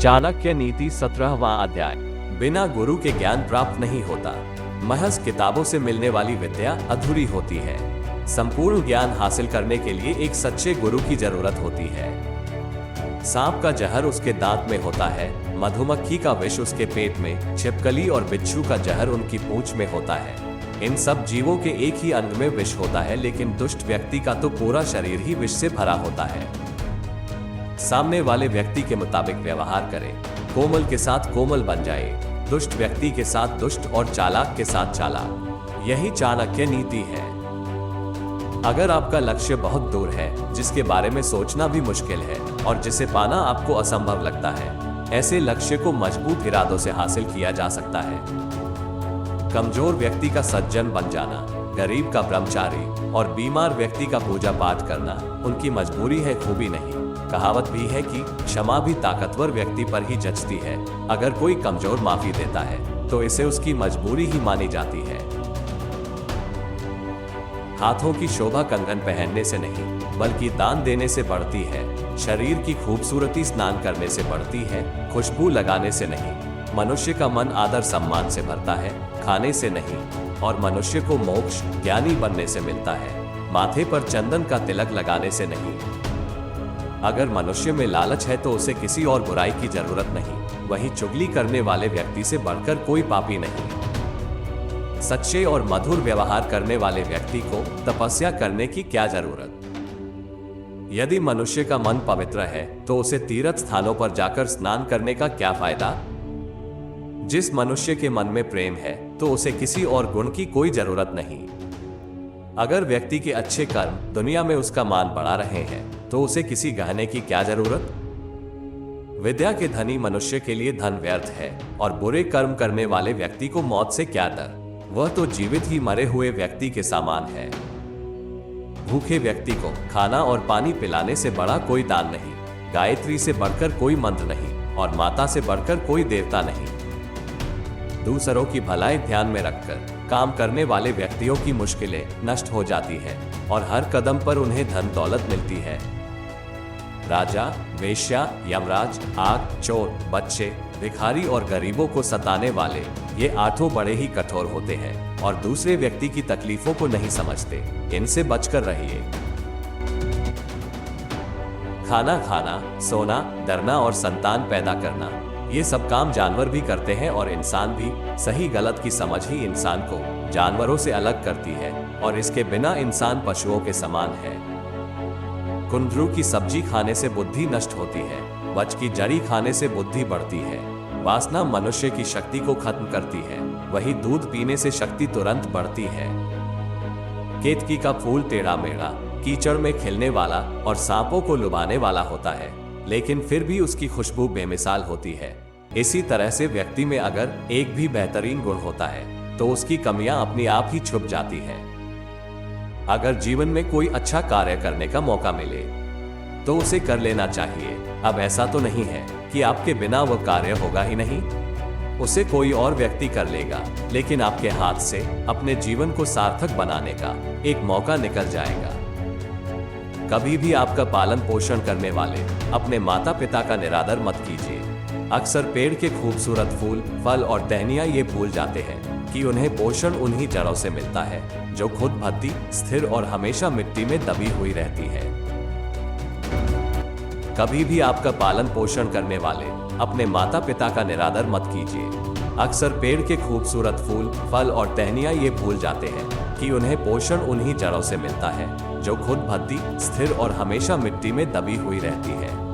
चाणक्य नीति 17वां अध्याय। बिना गुरु के ज्ञान प्राप्त नहीं होता। महज किताबों से मिलने वाली विद्या अधूरी होती है। संपूर्ण ज्ञान हासिल करने के लिए एक सच्चे गुरु की जरूरत होती है। सांप का जहर उसके दांत में होता है, मधुमक्खी का विष उसके पेट में, छिपकली और बिच्छू का जहर उनकी पूंछ में होता है। इन सब जीवों के एक ही अंग में विष होता है, लेकिन दुष्ट व्यक्ति का तो पूरा शरीर ही विष से भरा होता है। सामने वाले व्यक्ति के मुताबिक व्यवहार करें, कोमल के साथ कोमल बन जाए, दुष्ट व्यक्ति के साथ दुष्ट और चालाक के साथ चालाक। यही चाणक्य नीति है। अगर आपका लक्ष्य बहुत दूर है, जिसके बारे में सोचना भी मुश्किल है और जिसे पाना आपको असंभव लगता है, ऐसे लक्ष्य को मजबूत इरादों से हासिल किया जा सकता है। कमजोर व्यक्ति का सज्जन बन जाना, गरीब का ब्रह्मचारी और बीमार व्यक्ति का पूजा पाठ करना उनकी मजबूरी है, खूबी नहीं। कहावत भी है कि क्षमा भी ताकतवर व्यक्ति पर ही जचती है। अगर कोई कमजोर माफी देता है तो इसे उसकी मजबूरी ही मानी जाती है। हाथों की शोभा कंगन पहनने से नहीं, बल्कि दान देने से बढ़ती है। शरीर की खूबसूरती स्नान करने से बढ़ती है, खुशबू लगाने से नहीं। मनुष्य का मन आदर सम्मान से भरता है, खाने से नहीं। और मनुष्य को मोक्ष ज्ञानी बनने से मिलता है, माथे पर चंदन का तिलक लगाने से नहीं। अगर मनुष्य में लालच है तो उसे किसी और बुराई की जरूरत नहीं। वहीं चुगली करने वाले व्यक्ति से बढ़कर कोई पापी नहीं। सच्चे और मधुर व्यवहार करने वाले व्यक्ति को तपस्या करने की क्या जरूरत। यदि मनुष्य का मन पवित्र है तो उसे तीर्थ स्थानों पर जाकर स्नान करने का क्या फायदा। जिस मनुष्य के मन में प्रेम है तो उसे किसी और गुण की कोई जरूरत नहीं। अगर व्यक्ति के अच्छे कर्म दुनिया में उसका मान बढ़ा रहे हैं तो उसे किसी गहने की क्या जरूरत। विद्या के धनी मनुष्य के लिए धन व्यर्थ है और बुरे कर्म करने वाले व्यक्ति को मौत से क्या डर। वह तो जीवित ही मरे हुए व्यक्ति के समान है। भूखे व्यक्ति को खाना और पानी पिलाने से बड़ा कोई दान नहीं। गायत्री से बढ़कर कोई मंत्र नहीं और माता से बढ़कर कोई देवता नहीं। दूसरों की भलाई ध्यान में रखकर काम करने वाले व्यक्तियों की मुश्किलें नष्ट हो जाती है और हर कदम पर उन्हें धन दौलत मिलती है। राजा, वेश्या, यमराज, आग, चोर, बच्चे, भिखारी और गरीबों को सताने वाले ये आठों बड़े ही कठोर होते हैं और दूसरे व्यक्ति की तकलीफों को नहीं समझते। इनसे बचकर रहिए। खाना खाना, सोना, डरना और संतान पैदा करना, ये सब काम जानवर भी करते हैं और इंसान भी। सही गलत की समझ ही इंसान को जानवरों से अलग करती है और इसके बिना इंसान पशुओं के समान है। कुंदरू की सब्जी खाने से बुद्धि नष्ट होती है, बच की जड़ी खाने से बुद्धि बढ़ती है। वासना मनुष्य की शक्ति को खत्म करती है, वही दूध पीने से शक्ति तुरंत बढ़ती है। केतकी का फूल टेढ़ा मेढ़ा, कीचड़ में खिलने वाला और सांपों को लुभाने वाला होता है, लेकिन फिर भी उसकी खुशबू बेमिसाल होती है। इसी तरह से व्यक्ति में अगर एक भी बेहतरीन गुण होता है तो उसकी कमियां अपने आप ही छुप जाती हैं। अगर जीवन में कोई अच्छा कार्य करने का मौका मिले तो उसे कर लेना चाहिए। अब ऐसा तो नहीं है कि आपके बिना वह कार्य होगा ही नहीं, उसे कोई और व्यक्ति कर लेगा, लेकिन आपके हाथ से अपने जीवन को सार्थक बनाने का एक मौका निकल जाएगा। कभी भी आपका पालन पोषण करने वाले अपने माता पिता का निरादर मत कीजिए। अक्सर पेड़ के खूबसूरत फूल, फल और टहनियां ये भूल जाते हैं कि उन्हें पोषण उन्हीं जड़ों से मिलता है जो खुद भद्दी, स्थिर और हमेशा मिट्टी में दबी हुई रहती है। कभी भी आपका पालन पोषण करने वाले अपने माता पिता का निरादर मत कीजिए। अक्सर पेड़ के खूबसूरत फूल, फल और टहनियां ये भूल जाते हैं कि उन्हें पोषण उन्हीं जड़ों से मिलता है जो खुद भद्दी, स्थिर और हमेशा मिट्टी में दबी हुई रहती है।